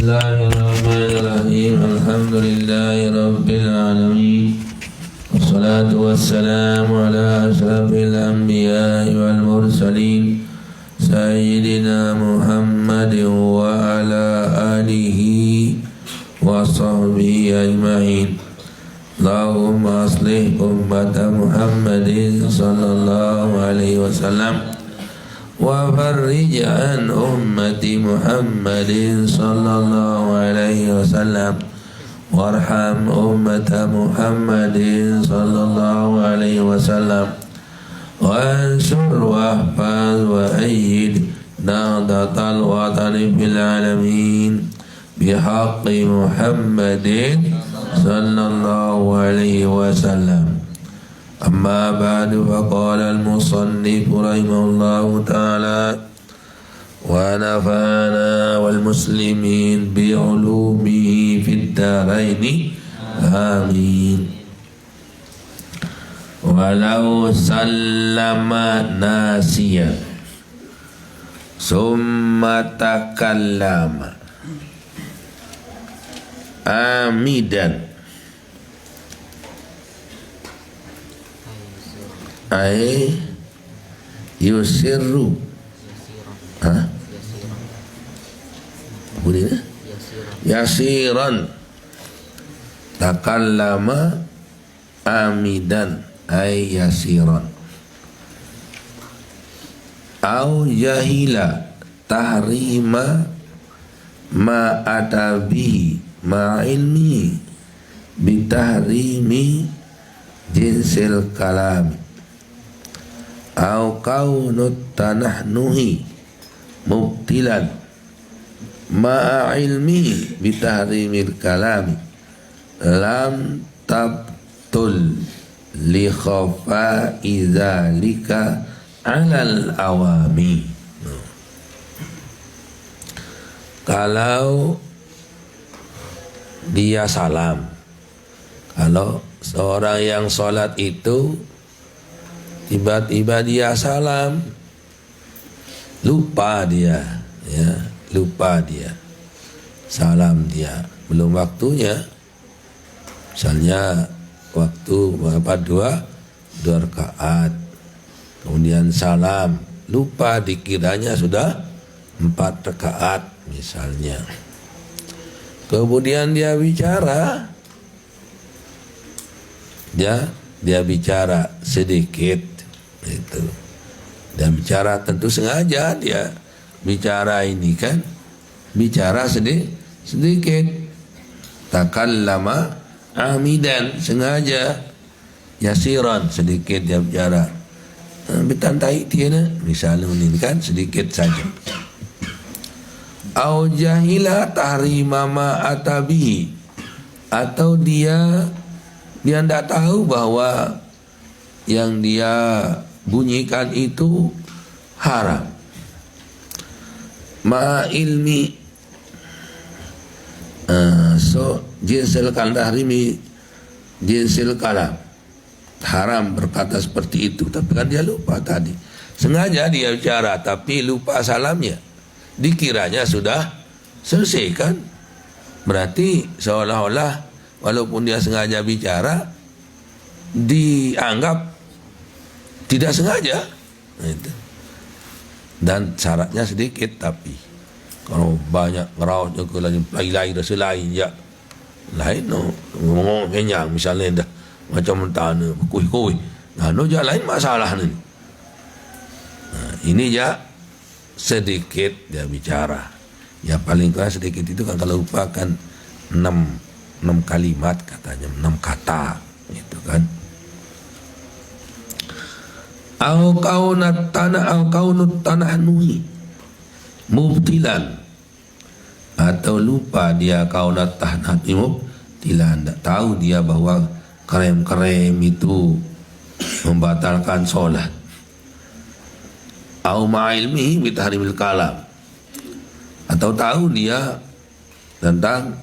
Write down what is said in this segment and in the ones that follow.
Bismillahirrahmanirrahim. Alhamdulillahirabbil alamin. Wassalatu wassalamu ala asyrafil anbiya'i wal mursalin sayyidina Muhammadin wa ala alihi wa sahbihi ajma'in. Allahumma aslih ummata Muhammadin sallallahu alaihi wasallam wa farrij an ummati Muhammadin sallallahu alaihi wasallam warham ummata Muhammadin sallallahu alaihi wasallam wa ansur wa ahfaz wa ayyid nahdatal watani fil alamin bihaqqi Muhammadin sallallahu alaihi wasallam. Amma ba'du, faqala al-musannif rahimahullahu ta'ala wa nafa'ana wal muslimin bi'ulumihi fid daraini amin. Walau sallama nasiya summa takallama amidan ay yusirru bunyinya yasiran takallama amidan ay yasiran au jahila tahrima ma adabi ma ilmi bitahrimi jinsil kalam au kaunut tanahnuhi mubtilan ma'a ilmi bitahrimil kalami lam tabtul li khafa'i dzalika 'alal awami. Kalau dia salam, kalau seorang yang sholat itu tiba-tiba dia salam, lupa dia, lupa dia, salam dia, belum waktunya, misalnya waktu berapa dua rakaat, kemudian salam, lupa dikiranya sudah 4 rakaat misalnya, kemudian dia bicara, dia bicara sedikit. Itu dan bicara tentu sengaja dia bicara ini kan, bicara sedikit takallama amidan sengaja, yasiran sedikit dia bicara, bitantai tiana misalnya ini kan sedikit saja. Au jahila tahrima ma atabihi, atau dia tidak tahu bahwa yang dia bunyikan itu haram. Ma ilmi jinsil tahrimi jinsil kalam, haram berkata seperti itu, tapi kan dia lupa tadi, sengaja dia bicara tapi lupa salamnya, dikiranya sudah selesai kan, berarti seolah-olah walaupun dia sengaja bicara dianggap tidak sengaja, dan syaratnya sedikit. Tapi kalau banyak ngerausnya ke lain rasa lain ya lain no ngomong kenyang misalnya dah macam mentana kuih nah no ja lain masalah ni. Ini ya sedikit dia bicara, ya paling kurang sedikit itu kan, kalau lupa kan 6 kalimat katanya, 6 kata itu kan. Au kaunut tanahnuhi mubtilan, atau lupa dia kaunat tanahnuhi mubtilan, tidak tahu dia bahwa krem itu membatalkan sholat. Au ma'ilmihi bitahrimil kalam, atau tahu dia tentang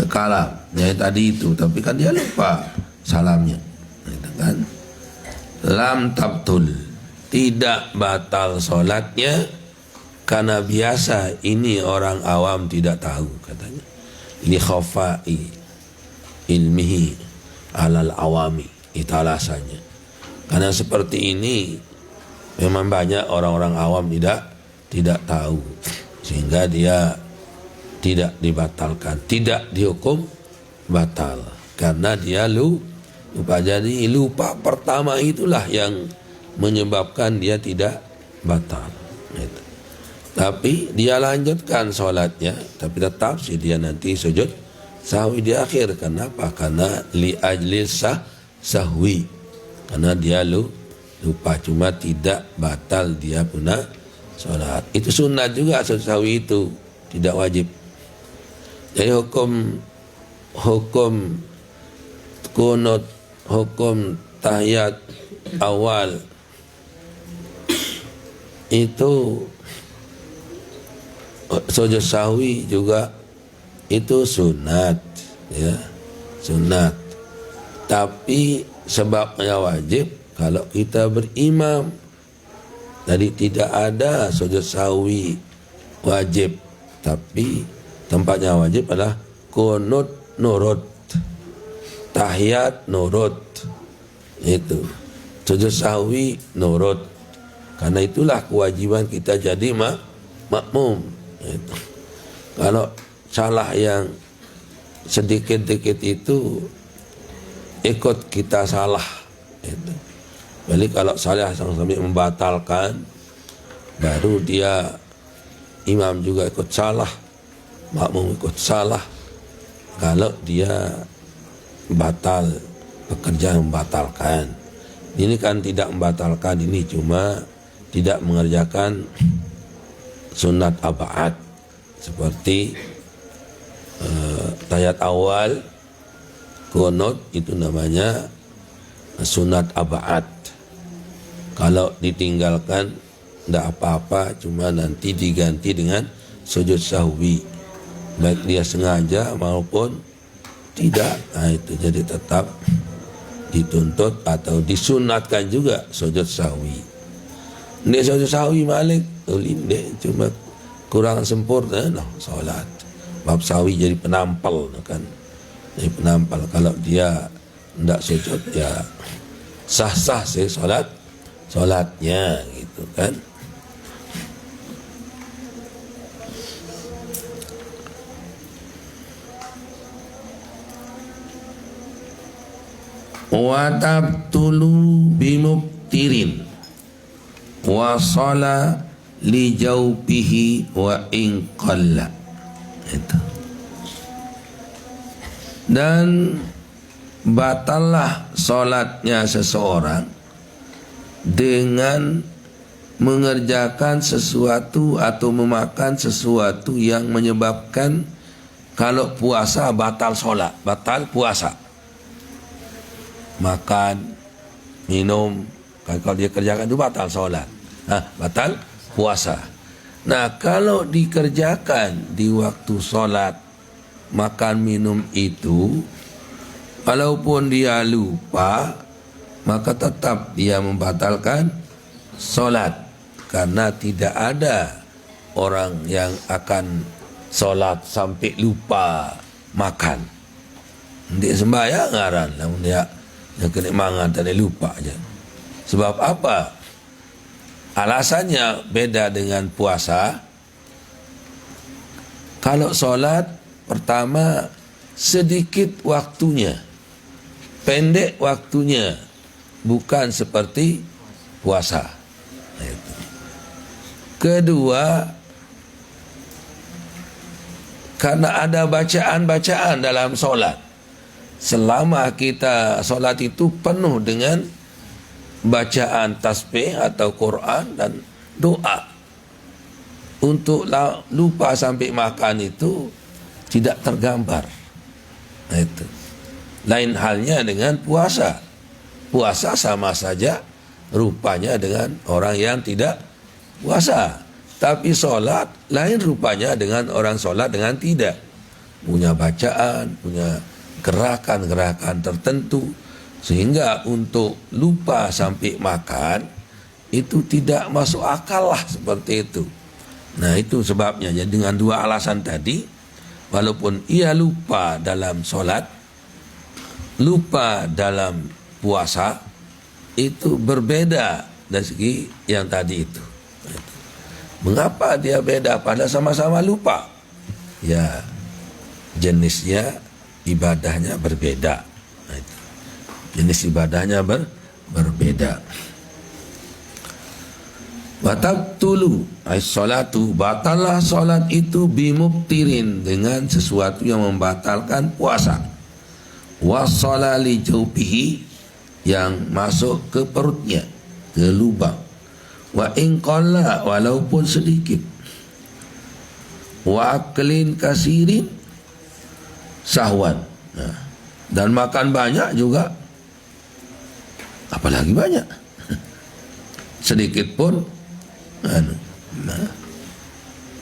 kalam yang tadi itu, tapi kan dia lupa salamnya, gitu kan. Lam tabtul, tidak batal sholatnya karena biasa ini orang awam tidak tahu katanya. Ini khafai ilmihi alal awami, itu alasannya. Karena seperti ini memang banyak orang-orang awam tidak tahu, sehingga dia tidak dibatalkan, tidak dihukum batal karena dia lupa. Jadi lupa pertama itulah yang menyebabkan dia tidak batal. Gitu. Tapi dia lanjutkan sholatnya, tapi tetap sih dia nanti sujud sahwi di akhir. Kenapa? Karena li ajlis sahwi, karena dia lupa, cuma tidak batal dia punya sholat. Itu sunat juga sujud sahwi itu, tidak wajib. Jadi hukum kunut, hukum tahiyat awal itu sujud sahwi juga itu sunat, ya, sunat. Tapi sebabnya wajib kalau kita berimam. Jadi tidak ada sujud sahwi wajib, tapi tempatnya wajib adalah kunut nurut, tahiyat nurut, itu sujud sahwi nurut. Karena itulah kewajiban kita jadi makmum. Itu. Kalau salah yang sedikit-sedikit itu ikut kita salah. Itu. Jadi kalau salah sampai membatalkan, baru dia imam juga ikut salah, makmum ikut salah. Kalau dia batal, pekerjaan membatalkan. Ini kan tidak membatalkan, ini cuma tidak mengerjakan sunat abad seperti tahiyat awal, kunut, itu namanya sunat abad. Kalau ditinggalkan tidak apa-apa, cuma nanti diganti dengan sujud sahwi, baik dia sengaja maupun tidak. Nah itu jadi tetap dituntut atau disunatkan juga sujud sahwi. Ini sujud sahwi malik, ini cuma kurang sempurna no, solat. Bab sahwi jadi penampal kan, jadi penampal. Kalau dia tidak sujud ya sah-sah sih solatnya gitu kan. Wa tabtulu bimubtirin wa sala li jawbihi wa in qalla. Itu. Dan batallah solatnya seseorang dengan mengerjakan sesuatu atau memakan sesuatu yang menyebabkan kalau puasa batal solat, batal puasa. Makan, minum, kalau dia kerjakan itu batal solat, batal puasa. Nah kalau dikerjakan di waktu solat, makan minum itu, walaupun dia lupa, maka tetap dia membatalkan solat. Karena tidak ada orang yang akan solat sampai lupa makan. Dia sembahyang ngaran, namun dia kena mangan tadi lupa aja. Sebab apa? Alasannya beda dengan puasa. Kalau solat pertama sedikit waktunya, pendek waktunya, bukan seperti puasa. Kedua, karena ada bacaan-bacaan dalam solat. Selama kita solat itu penuh dengan bacaan tasbih atau Quran dan doa. Untuk lupa sampai makan itu tidak tergambar. Nah itu. Lain halnya dengan puasa. Puasa sama saja rupanya dengan orang yang tidak puasa. Tapi solat lain rupanya dengan orang solat dengan tidak. Punya bacaan, punya gerakan-gerakan tertentu. Sehingga untuk lupa sampai makan itu tidak masuk akal lah seperti itu. Nah itu sebabnya. Jadi dengan dua alasan tadi, walaupun ia lupa dalam solat, lupa dalam puasa, itu berbeda dari segi yang tadi itu. Mengapa dia beda padahal sama-sama lupa? Ya, jenisnya ibadahnya berbeda. Nah, itu. Jenis ibadahnya berbeda. Batabtulu as-salatu, batalah salat itu bimubtirin, dengan sesuatu yang membatalkan puasa. Wasala li jawbihi, yang masuk ke perutnya, ke lubang. Wa in qalla, walaupun sedikit. Wa aklin kasirin sahwan. Nah, dan makan banyak juga, apalagi banyak. Sedikit pun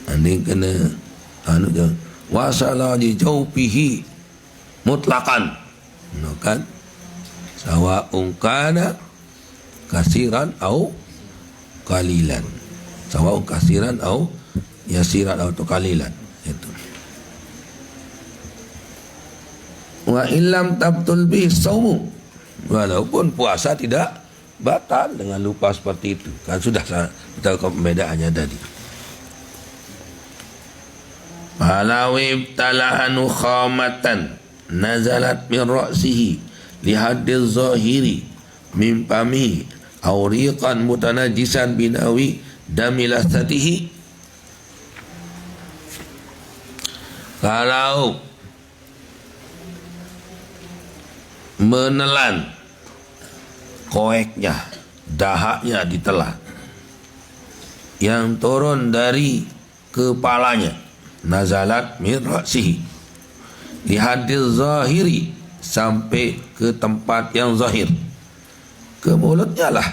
ini kena wasala di jaupihi mutlakan, kan, sawa'un kana kasiran au qalilan, sawa'un kasiran au yasiran au qalilan, itu. Wa illam tabtul bi saumu, walaupun puasa tidak batal dengan lupa seperti itu, kan sudah tahu pembedaannya tadi. Malawi talahanu khamatan nazalat min ra'sihi lihadil zahiri min pami auriqan mutanajisan binawi damilasatihi. Kalau menelan koeknya, dahaknya ditelan, yang turun dari kepalanya, nazalat min ra'sihi lihadil zahiri, sampai ke tempat yang zahir, ke mulutnya lah.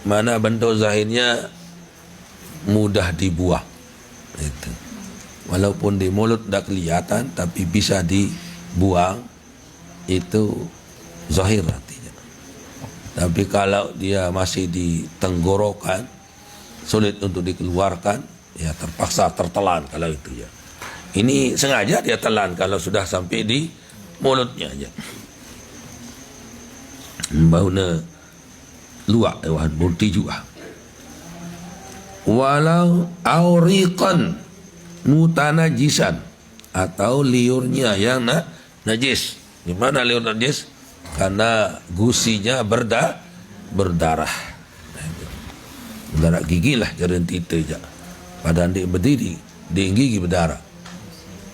Mana bentuk zahirnya mudah dibuang, itu. Walaupun di mulut tidak kelihatan, tapi bisa dibuang, itu zahir artinya. Tapi kalau dia masih di tenggorokan, sulit untuk dikeluarkan, ya terpaksa tertelan kalau itu ya. Ini sengaja dia telan kalau sudah sampai di mulutnya aja. Bauna luak ewan multi juga. Walau auriqan mutanajisan, atau liurnya yang najis. Gimana liur najis? Karena gusinya berdarah. Berdarah gigi lah jalan tita je. Pada dia berdiri, dia gigi berdarah.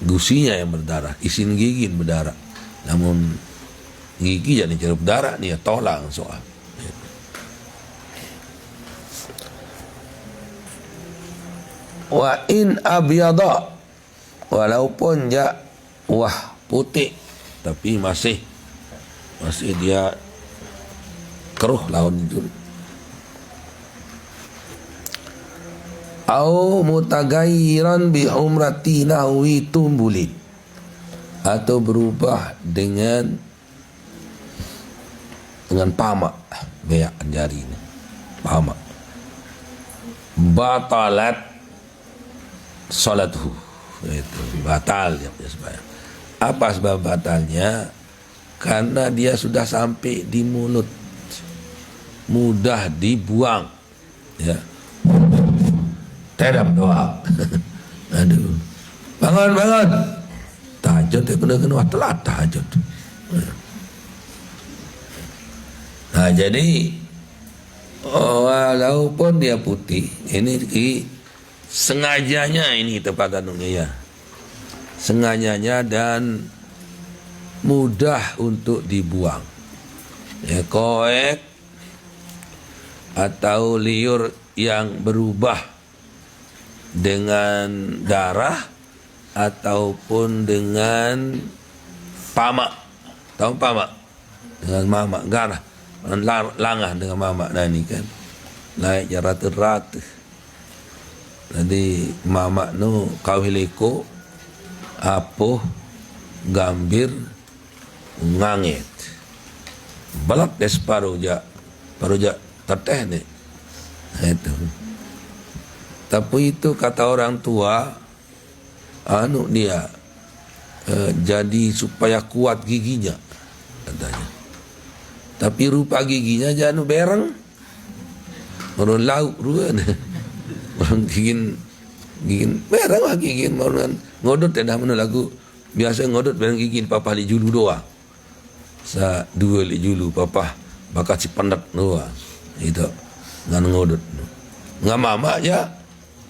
Gusinya yang berdarah, isin gigi berdarah. Namun gigi jadi cara berdarah ni ya tolak soal. Wa in abyada, walaupun ja wah putih, tapi masih dia keruh lawan itu. Au mutagayyiran bi umrati nahwi tumbulin, atau berubah dengan pamak, beak jari ini, pamak. Batalat salatuhu, itu batal ya sebab. Apa sebab batalnya? Karena dia sudah sampai di mulut, mudah dibuang, ya. Terap doa. Aduh, bangun, tahajud dia kena telat tahajud. Nah jadi walaupun dia putih, ini sengajanya ini tepat anunya ya, sengajanya dan mudah untuk dibuang, ya, koek atau liur yang berubah dengan darah ataupun dengan pamak, tahu pamak dengan mamak garah, langah dengan mamak, nah ini kan naik rata-rata. Jadi mamak nu kawiliko apoh gambir ngangit balak des paruja terteh nih, itu Tapi itu kata orang tua, dia jadi supaya kuat giginya katanya. Tapi rupa giginya jangan bereng. Orang lauk ruan. Orang gigin bereng lah gigin orang ngodot dah mana lagu biasa ngodot bereng gigin papa li julu doa. Sa dua li julu papa bakat si pendak doa. Itu ngan ngodot. Ngam mama aja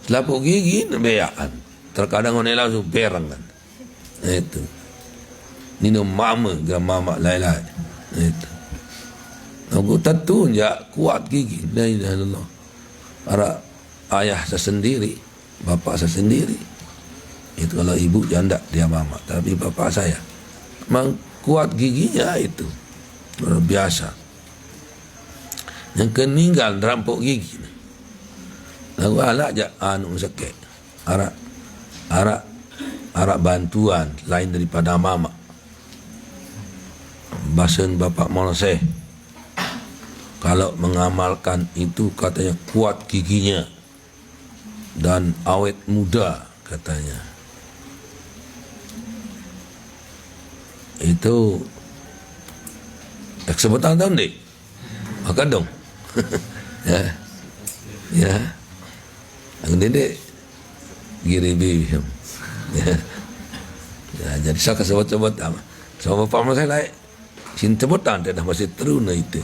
selapuk gigi beaan. Terkadang orang langsung bereng kan. Itu. Nino mama gam mama lai-lai. Itu. Aku tentu ya kuat gigi. La ilaha illallah. Para ayah saya sendiri, bapak saya sendiri. Itu kalau ibu janda dia mama, tapi bapak saya memang kuat giginya itu luar biasa. Yang keninggal rampok gigi. Aku alak je sakit. Arak bantuan lain daripada mama. Bahasan bapak Moloseh. Kalau mengamalkan itu katanya kuat giginya dan awet muda katanya. Itu sebutan tahu dek? Makan dong. Ya. Aku dek giribi. Ya. Jadi saya sebut-sebut sama bapak saya lah. Cinta sebutan dah masih teruna itu.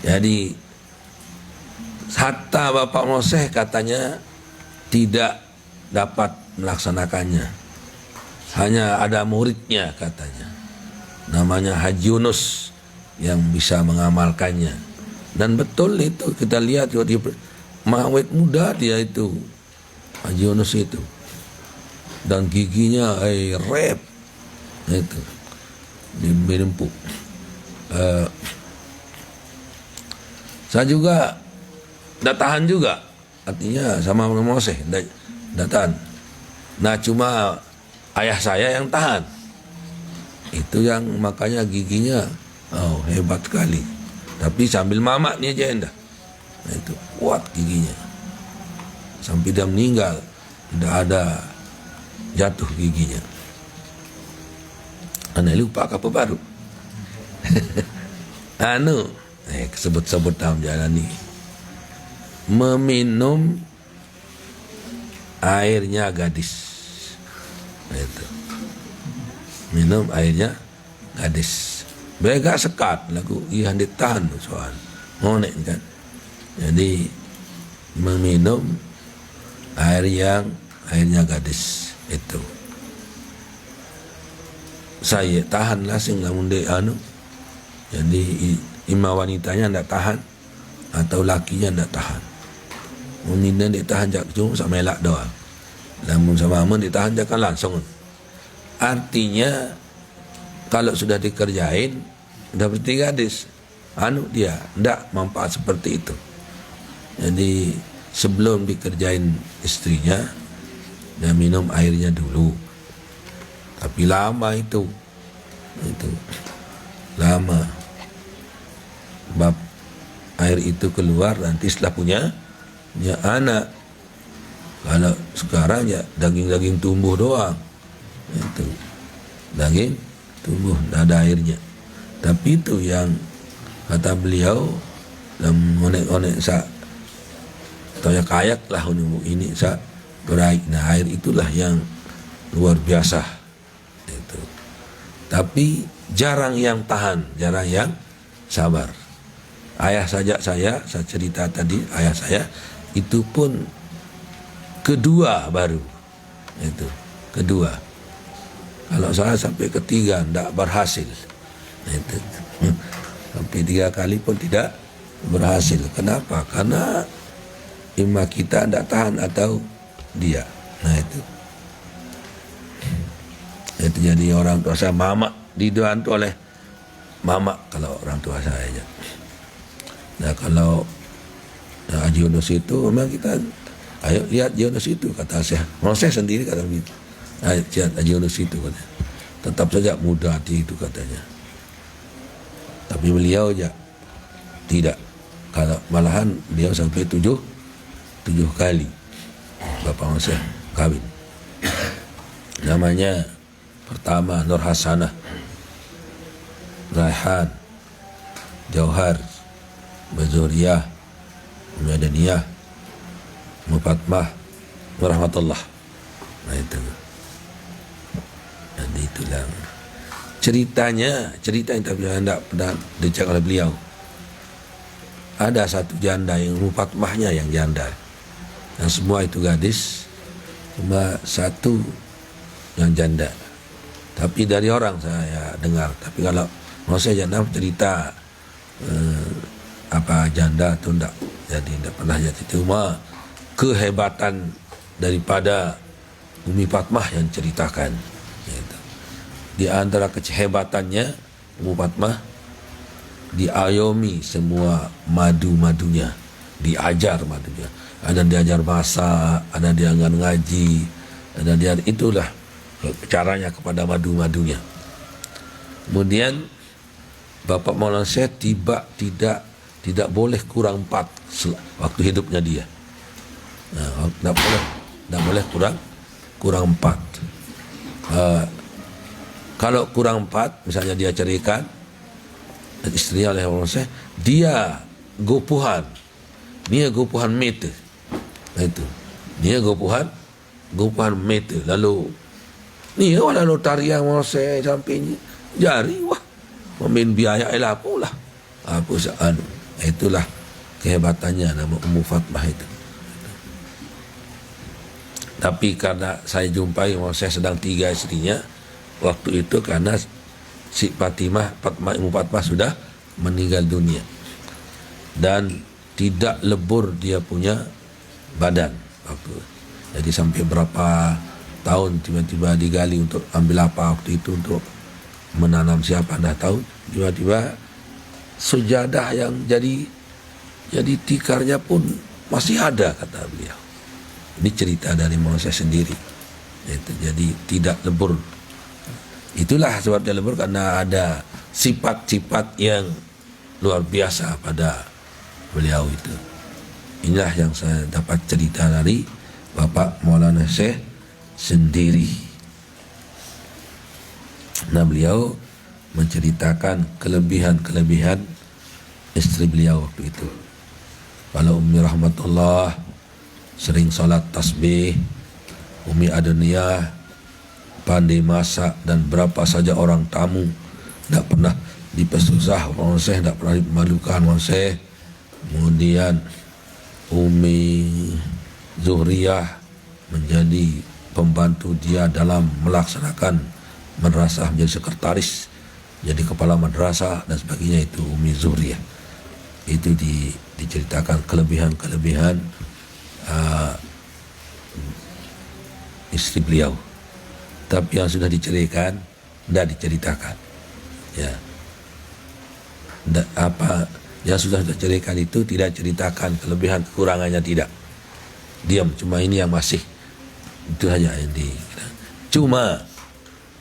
Jadi hatta Bapak Moloseh katanya tidak dapat melaksanakannya. Hanya ada muridnya katanya. Namanya Haji Yunus yang bisa mengamalkannya. Dan betul itu kita lihat dia awet muda dia itu. Haji Yunus itu. Dan giginya rep itu. Dilempuk. Saya juga dah tahan juga, artinya sama Moloseh dah tahan. Nah cuma ayah saya yang tahan, itu yang makanya giginya hebat sekali. Tapi sambil mamak ni aja endah, itu kuat giginya. Sampai dia meninggal tidak ada jatuh giginya. Anak lupa apa baru. Sebut-sebut dalam jalan ni. Meminum airnya gadis. Itu. Minum airnya gadis. Bega sekat lagu yang ditahan soal. Ngonek kan. Jadi meminum airnya gadis itu. Saya tahanlah sing lamun de Jadi imam wanitanya tidak tahan atau lakinya tidak tahan. Munina dia tahan jak cuma sama elak doang. Namun sama amun dia tahan jak langsung. Artinya kalau sudah dikerjain sudah berarti gadis. Dia tidak manfaat seperti itu. Jadi sebelum dikerjain istrinya dia minum airnya dulu. Tapi lama itu lama. Sebab air itu keluar nanti setelah punya anak. Kalau sekarang ya daging-daging tumbuh doang. Itu daging tumbuh, tidak ada airnya. Tapi itu yang kata beliau dalam onek-onek atau ya kayak lah ini berai. Nah air itulah yang luar biasa. Itu. Tapi jarang yang tahan, jarang yang sabar. Ayah saya cerita tadi, ayah saya itu pun kedua baru. Itu, kedua. Kalau saya sampai ketiga tidak berhasil. Itu. Sampai 3 kali pun tidak berhasil. Kenapa? Karena imam kita tidak tahan atau dia. Nah itu. Itu jadi orang tua saya mama dibantu oleh mama kalau orang tua saya aja. Nah kalau Haji Yunus itu memang kita ayo lihat Yunus itu kata saya. Moloseh sendiri kata begitu. Lihat Haji Yunus itu katanya. Tetap saja muda hati itu katanya. Tapi beliau aja tidak. Kalau malahan beliau sampai 70 7 kali Bapak Monseh kahwin. Namanya pertama Nur Hasanah, Raihan, Jauhar, Bazuriyah, Madaniyah, Mufatmah, Warahmatullah. Nah itu. Dan itulah ceritanya, cerita yang tapi tidak pernah dicek oleh beliau. Ada satu janda yang Mufatmahnya yang janda, yang semua itu gadis, cuma satu yang janda. Tapi dari orang saya dengar. Tapi kalau mau saya jangan cerita apa janda itu enggak, jadi tidak pernah jadi. Cuma kehebatan daripada Umi Fatmah yang ceritakan. Gitu. Di antara kehebatannya Umi Fatmah diayomi semua madu-madunya, diajar madunya. Ada diajar masak, ada diajar ngaji, ada dia itulah caranya kepada madu-madunya. Kemudian Bapak Maulana Syekh tidak boleh kurang 4 waktu hidupnya dia. Nah, tidak boleh kurang 4. Kalau kurang 4, misalnya dia ceraikan dan istrinya oleh Maulana Syekh, dia gopuhan meter. Nah itu, dia gopuhan meter. Lalu ni lalu tarian Maulana Syekh samping jari wah main biaya elah pula apa sean. Itulah kehebatannya nama Ummu Fatmah itu. Tapi karena saya jumpai Maulana Syekh sedang 3 istrinya waktu itu, karena si Ummu Fatmah sudah meninggal dunia dan tidak lebur dia punya badan waktu. Jadi sampai berapa tahun tiba-tiba digali untuk ambil apa waktu itu untuk menanam siapa dah tahu, tiba-tiba sejadah yang jadi tikarnya pun masih ada kata beliau. Ini cerita dari Maulana Syekh sendiri. Itu jadi tidak lebur. Itulah sebabnya lebur, karena ada sifat-sifat yang luar biasa pada beliau itu. Inilah yang saya dapat cerita dari Bapak Maulana Syekh sendiri. Nah, beliau menceritakan kelebihan-kelebihan istri beliau waktu itu. Kalau Umi Rahmatullah sering salat tasbih, Umi Adaniyah pandai masak, dan berapa saja orang tamu tidak pernah dipersusah Maulana Syekh, tidak pernah dimalukan Maulana Syekh. Kemudian Umi Zuhriyah menjadi pembantu dia dalam melaksanakan madrasah, menjadi sekretaris, jadi kepala madrasah dan sebagainya. Itu Umi Zuhriyah. Itu diceritakan kelebihan-kelebihan istri beliau. Tapi yang sudah diceraikan tidak diceritakan. Ya. Apa yang sudah diceraikan itu tidak ceritakan kelebihan kekurangannya, tidak. Diam, cuma ini yang masih. Itu saja yang cuma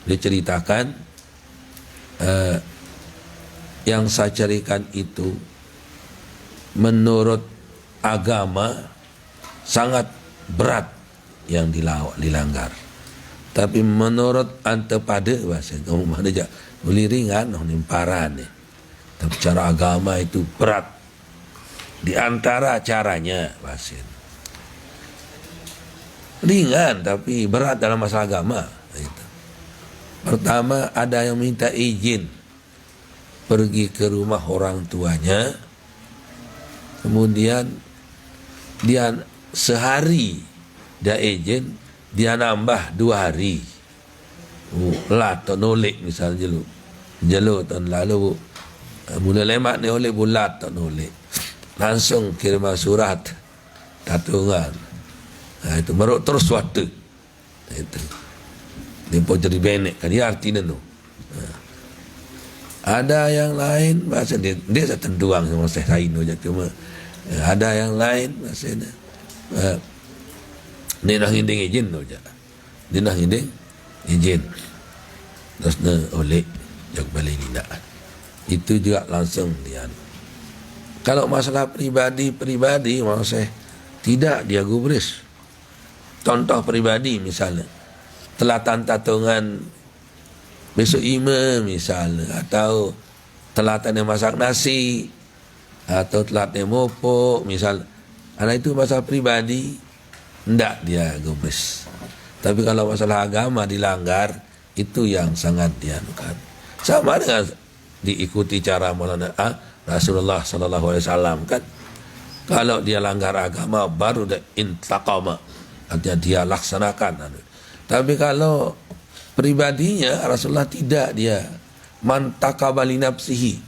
diceritakan yang saya ceraikan itu menurut agama sangat berat yang dilanggar. Tapi menurut antepada bahasa kamu aja boleh ringan, nimparan ni. Tapi cara agama itu berat. Di antara caranya bahasa ringan tapi berat dalam masalah agama. Itu. Pertama, ada yang minta izin pergi ke rumah orang tuanya, kemudian dia sehari dia izin, dia nambah 2 hari. Lah tak nolek misalnya jelu tahun lalu mula lemak ni oleh bulat tak nolek. Langsung kirim surat tatungan. Nah, itu meruk terus waktu. Itu. Dia pun jadi benek kan dia artinya tu. Ada yang lain bahasa dia setentuang sama saya je cuma ada yang lain bahasanya dia nak hinding izin tu je. Dia nak hinding izin. Terus oleh jak balik ni nak. Itu juga langsung dia. Kalau masalah pribadi maksud saya Tidak dia gubris. Contoh pribadi misalnya, telatan tatungan besok ima misalnya, atau telatan yang masak nasi, atau telatan yang mopok misalnya. Anak itu masalah pribadi, tidak dia gubris. Tapi kalau masalah agama dilanggar, itu yang sangat dianukan. Sama dengan diikuti cara Maulana Rasulullah sallallahu alaihi wasallam kan. Kalau dia langgar agama baru dia intaqama, artinya dia laksanakan. Tapi kalau pribadinya Rasulullah tidak, dia man taqaba li nafsihi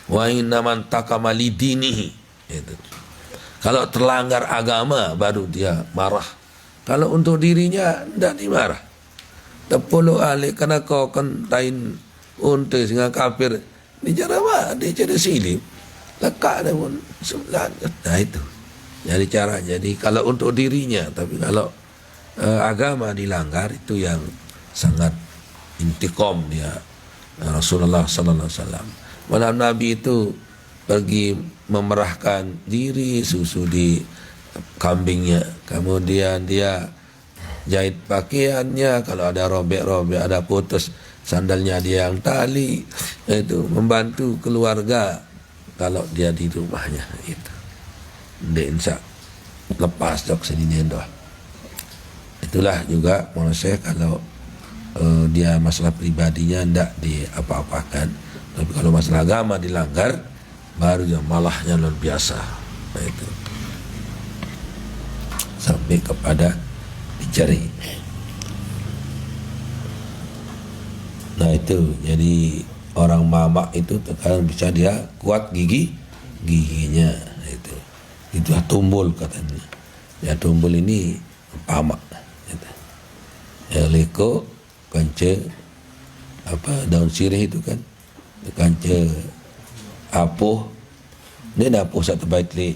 wa inna man taqama li dinihi. Itu. Kalau terlanggar agama baru dia marah. Kalau untuk dirinya tidak dimarah. Tepuluh ahli karena kau kentain untuk sehingga kafir di cara apa? Di cara silim. Lekak dia pun sembilan. Nah itu. Jadi cara. Jadi kalau untuk dirinya, tapi kalau agama dilanggar itu yang sangat intiqam dia Rasulullah sallallahu alaihi wasallam. Malam Nabi itu pergi memerahkan diri susu di kambingnya. Kemudian dia jahit pakaiannya, kalau ada robek-robek, ada putus sandalnya dia yang tali. Itu membantu keluarga kalau dia di rumahnya itu. Insya lepas dok sedini doh. Itulah juga menurut saya kalau dia masalah pribadinya tidak diapa-apakan. Tapi kalau masalah agama dilanggar, baru yang malahnya luar biasa. Nah itu sampai kepada dicari. Nah itu jadi orang mamak itu terkadang bisa dia kuat giginya itu tumbul katanya. Ya tumbul ini pamak. Gitu. Ya leko kance daun sirih itu kan kance apuh ini ada apuh satu bait li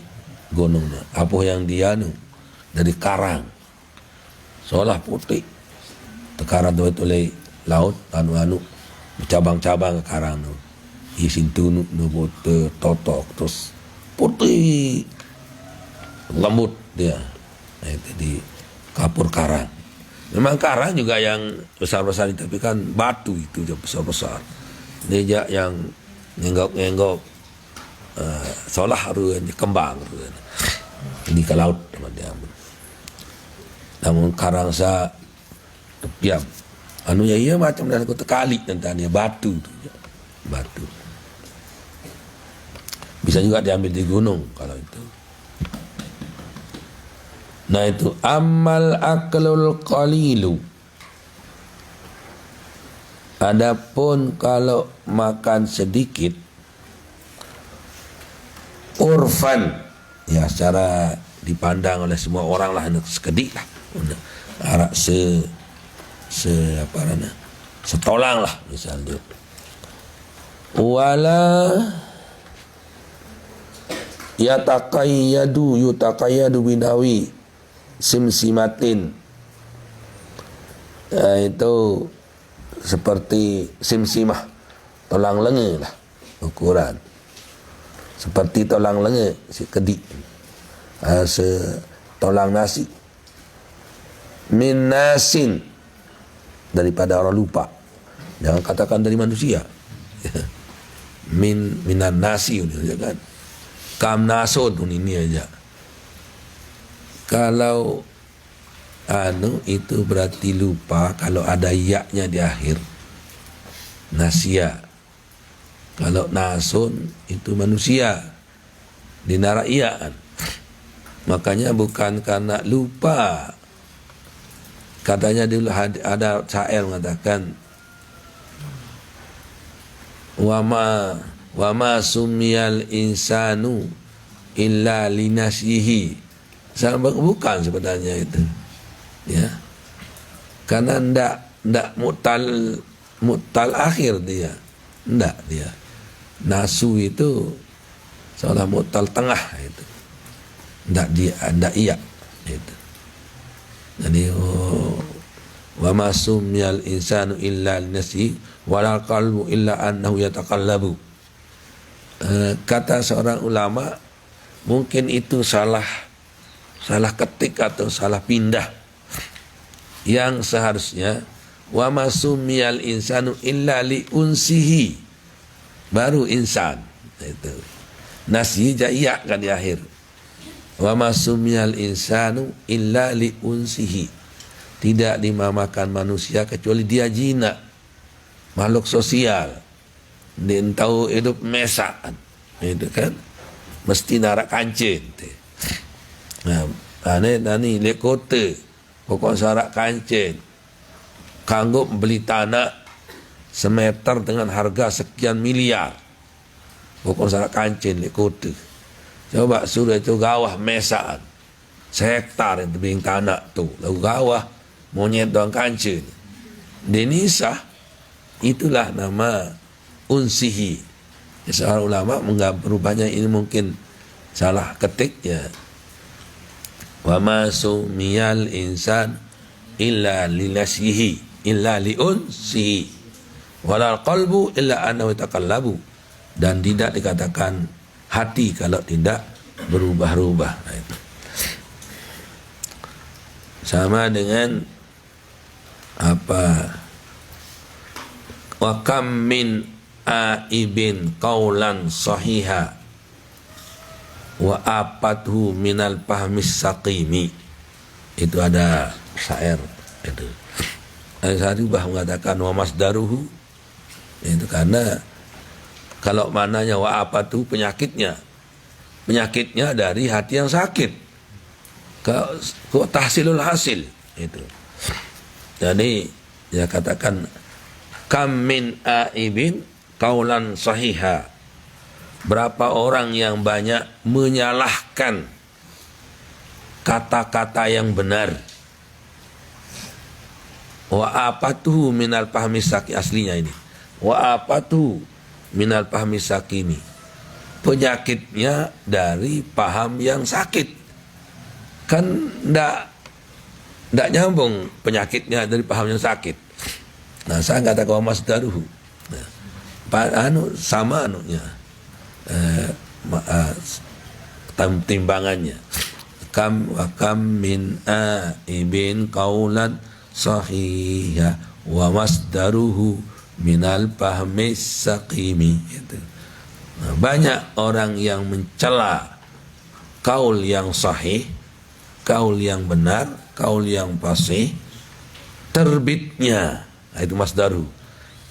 gunung apuh yang dia dari karang seolah putih tekarang itu oleh laut anu cabang-cabang ke karang isin tunuk bote totok terus putih lembut dia. Nah itu di kapur karang. Memang karang juga yang besar-besar tapi kan batu itu yang besar-besar. Dia yang nyenggok seolah harus kembang di ke laut sama dia. Namun karang sa tepiam anunya iya macam dan aku tekali tentang dia batu itu batu. Bisa juga diambil di gunung kalau itu. Nah itu amal aklul qalilu. Adapun kalau makan sedikit urfan ya secara dipandang oleh semua orang lah sekedik lah. Arak setolang lah misalnya. Wala yutaqayyadu binawi simsimatin. Itu seperti simsimah tolang lenge lah ukuran seperti tolang lenge si kedik tolang nasi min nasin daripada orang lupa, jangan katakan dari manusia. Minan nasi ya kan kam nasun ini aja. Kalau itu berarti lupa, kalau ada ya-nya di akhir nasia. Kalau nasun itu manusia dinaraian. Makanya bukan karena lupa. Katanya dulu ada syair mengatakan wama sumiyal insanu illa linasihi. Bukan sebenarnya itu. Ya. Karena ndak mutal akhir dia. Ndak dia. Nasu itu seolah mutal tengah itu. Ndak iya itu. Jadi wa ma sumiyal insanu illa linasi wal qalbu illa annahu yataqallabu. Kata seorang ulama, mungkin itu salah salah ketik atau salah pindah. Yang seharusnya wa masumiyal insanu illa li unsihi, baru insan itu. Nasi jaiya kan di akhir. Wa masumiyal insanu illa li unsihi. Tidak dinamakan manusia kecuali dia jinak, makhluk sosial. Dia tahu hidup mesaan, itu kan mesti narak kancing. Nah, ani lek kota pokok sarak kancing, kanggo beli tanah semeter dengan harga sekian miliar, pokok sarak kancing lek kota. Coba suruh itu gawah mesaan sehektar itu bing tanah tu, lalu gawah monyet doang kancing. Denisa itulah nama unsihi. Seorang ulama berubahnya ini mungkin salah ketiknya. Wa ma sumiyal insan illa linasihi illa liunsihi walal qalbu illa annahu taqallabu, dan tidak dikatakan hati kalau tidak berubah-ubah. Nah, itu sama dengan apa, wa kam min aibin qaulan sahiha wa apathu minal fahmis saqimi. Itu ada syair itu. Al-Saribah mengatakan wa masdaruhu, itu karena kalau mananya wa apathu penyakitnya dari hati yang sakit ke tahsilul hasil itu. Jadi dia katakan kam min aibin qaulan sahiha, berapa orang yang banyak menyalahkan kata-kata yang benar. Wa apatuhu minal fahmi saqi, aslinya ini wa apatuhu minal fahmi saqimi, penyakitnya dari paham yang sakit. Kan ndak nyambung penyakitnya dari paham yang sakit. Nah, saya katakan wa masdaruhu. Nah, sama anunya. Timbangannya. Kam wa kam min aibin qaulan sahiha wa masdaruhu minal fahmi saqimi. Itu. Nah, banyak orang yang mencela kaul yang sahih, kaul yang benar, kaul yang fasih, terbitnya, itu masdaru,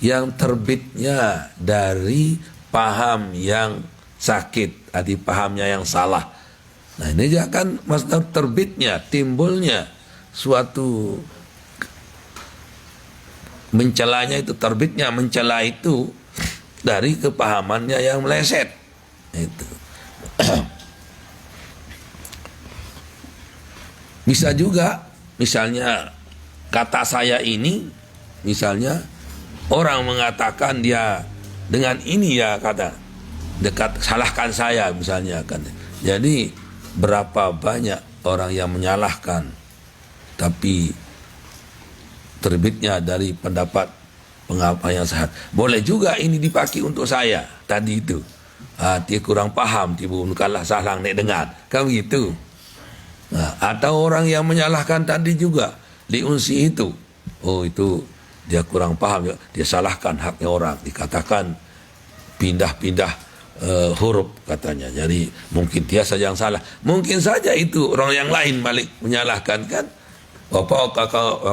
yang terbitnya dari paham yang sakit, dari pahamnya yang salah. Nah, ini kan masdar terbitnya, timbulnya suatu mencelanya, itu terbitnya mencela itu dari kepahamannya yang meleset. Itu. Bisa juga misalnya kata saya ini, misalnya orang mengatakan dia dengan ini ya kata dekat salahkan saya misalnya kan. Jadi berapa banyak orang yang menyalahkan tapi terbitnya dari pendapat pengapalan yang sehat. Boleh juga ini dipakai untuk saya tadi itu. Dia kurang paham, tiba kalah salah nek dengar. Kan begitu. Nah, atau orang yang menyalahkan tadi juga diunsi itu. Oh, itu dia kurang paham, dia salahkan haknya orang, dikatakan pindah-pindah huruf katanya. Jadi mungkin dia saja yang salah. Mungkin saja itu orang yang lain balik menyalahkan kan. Wa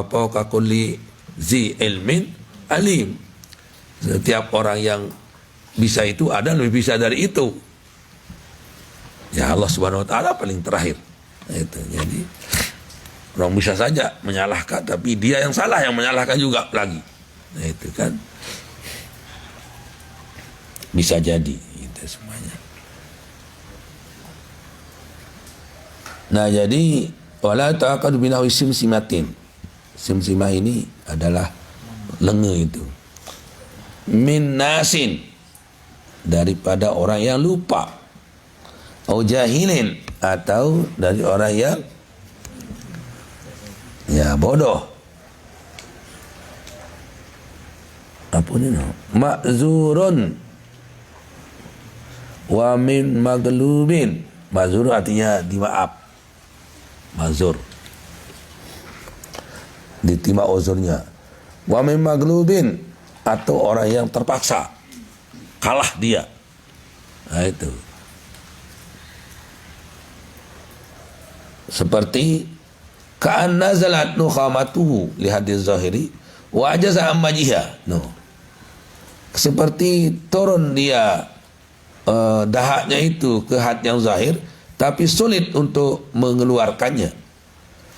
fawqa kulli zi ilmin alim. Setiap orang yang bisa itu ada lebih bisa dari itu. Ya Allah Subhanahu wa taala paling terakhir. Itu jadi orang bisa saja menyalahkan, tapi dia yang salah yang menyalahkan juga lagi. Nah, itu kan bisa jadi itu semuanya. Nah, jadi wala ta'aqadu binawi simsimatin. Simsimah ini adalah lenge itu. Min nasin, daripada orang yang lupa. Au jahilin, atau dari orang yang ya bodoh. Apa ini? Ma'zurun wa min maglubin. Ma'zur artinya dimaaf. mazur, diterima uzurnya. Wa min maglubin, atau orang yang terpaksa, kalah dia. Nah itu. Seperti ka'an nazalat nukhamatuhu li hadis zahiri wa ajaza amma jiha. No. Seperti turun dia dahaknya itu ke had yang zahir, tapi sulit untuk mengeluarkannya.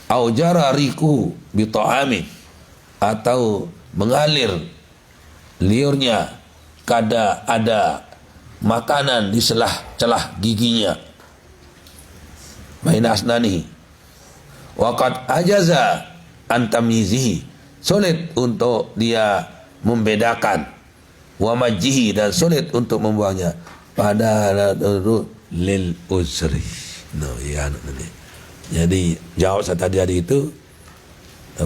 Au jara riku bi ta'amin, atau mengalir liurnya kada ada makanan di celah giginya. Baina asnani waqad ajaza antamizihi, sulit untuk dia membedakan, wa majihi, dan sulit untuk membuangnya, pada lil uzri. No, ya, jadi jawab saya tadi itu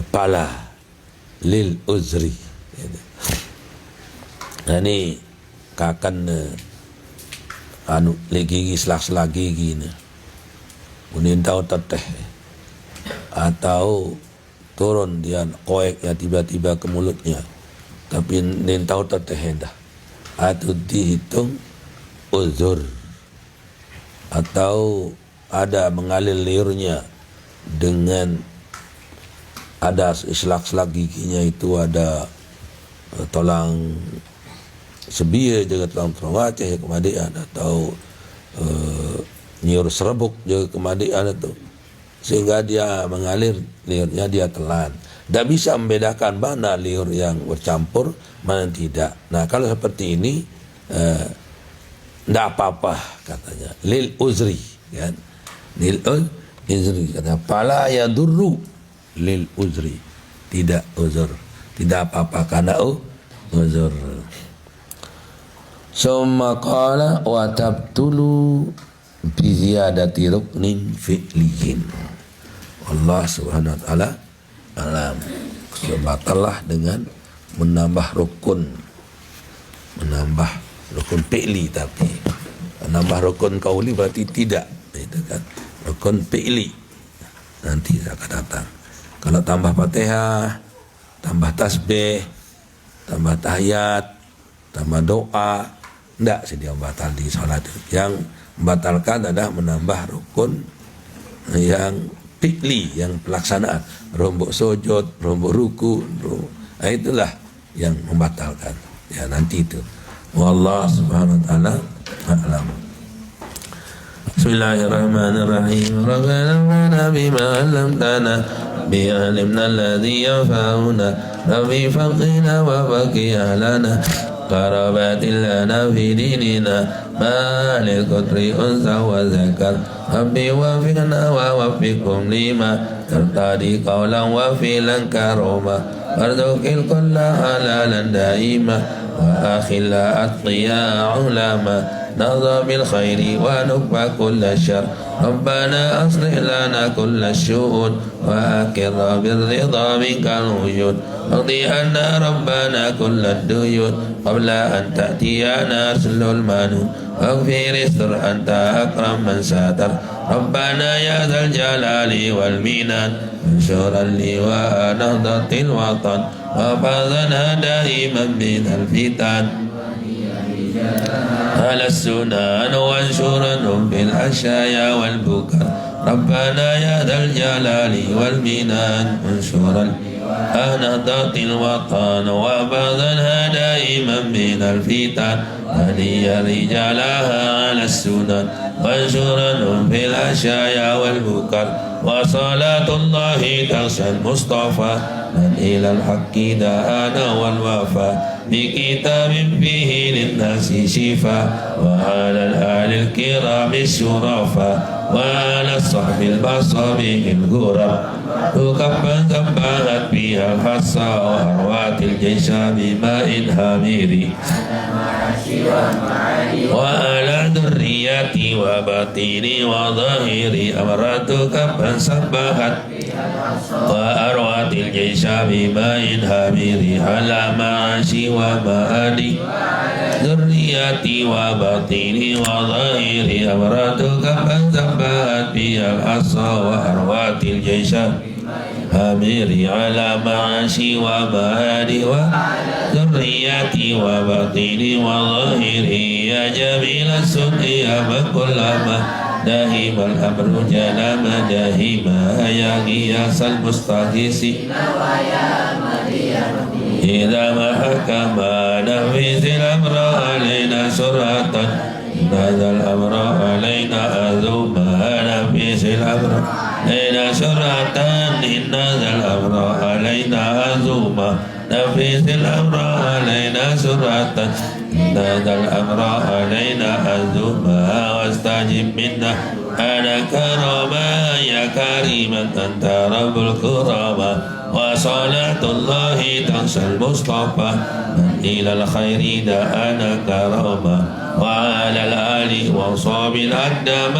pala lil uzri. Nah ini kakan anu gigi selak gigi ni unin tahu teteh atau turun dia koek ya tiba-tiba ke mulutnya, tapi nin tahu teteh hendak atau dihitung uzur, atau ada mengalir liurnya dengan ada selak-selak giginya itu ada tolang sebia juga tolang perawat ya kemadian, atau nyiur serbuk juga kemadian itu, sehingga dia mengalir liurnya dia telan. Tidak bisa membedakan mana liur yang bercampur mana tidak. Nah kalau seperti ini tidak apa-apa katanya, lil uzri kan, lil uzri kata pala yadurru lil uzri, tidak uzur, tidak apa-apa karena uzur. Summa qala wa tabtulu bi ziyadati ruknin fi'liyin. Allah Subhanahu wa taala alam, batallah dengan menambah rukun fi'li, tapi menambah rukun qauli berarti tidak, itu kan rukun fi'li nanti akan datang. Kalau tambah Fatihah, tambah tasbih, tambah tahiyat, tambah doa, tidak sedia batal di salat. Yang membatalkan adalah menambah rukun yang fi'li, yang pelaksanaan, rombok sujud, rombok ruku, nah, itulah yang membatalkan. Ya nanti itu. Wallahu subhanahu wa ta'ala a'lam. Bismillahirrahmanirrahim. Rabbana bima 'allamtana bi 'ilmina alladhi yanfa'una rabbi faqina wa baqi ahlana qarabatin lana fi dinina ma lil qadri unsa wa zakar rabbi wafiqna wa wafiqhum lima tartadi qawlan wa filan karoma warzuqil kulla halalan daima wa akhilla atqiya ulama نظر بالخير ونكفى كل شر ربنا أصلح لنا كل الشؤون وأكر بالرضا منك الوجود اقضي عنا ربنا كل الديون قبل أن تأتينا رسل المنون واغفر استر أنت أكرم من ساتر ربنا يا ذا الجلال والمنان انشر اللواء نهضة الوطن وفاظنا دائما من الفتن على السنان وانشرنهم بالحشايا والبكر ربنا يا ذا الجلال والمنان انشر نهضة الوطن وبعضنا دائما من الفتن هدي رجالها على السنن وانشرنهم بالحشايا والبكر وصلاة الله تغشى المصطفى من إلى الحق دعانا والوفا بكتاب فيه للناس شفاء وعلى الآل الكرام الشرفاء وعلى الصحب البصمين الغرب وكفا كفاها بها الحصى وأروات الجيش بماء هاميري وعلى ذريتي وباطني وظاهري أمرت كفا سبحت وأروات الجيش بماء هاميري على معاشي ومآلي ذريتي وباطني وظاهري أمرت كفا سبحت بها الحصى وأروات الجيش أميري على معاشي ومهاري وذرياتي وباطني وظاهري يا جميل السوء يا من كلما داهم الأمر جنم داهما يا غياث المستغيثين إذا ما حكم نفذ الأمر علينا سرعة هذا الأمر علينا أذوما نفذ الأمر علينا سرعة إن هذا الأمر علينا أذوما نفذ الأمر علينا سرعة إن هذا الأمر علينا أذوما واستجب منا أنا كرما يا كريما أنت رب الكرامة وصلاة الله تنسى المصطفى من إلى الخير دعانا كرما وعلى الآل وصحبه الأقدام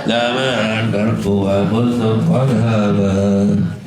لما أنكرت ومذ قد هبا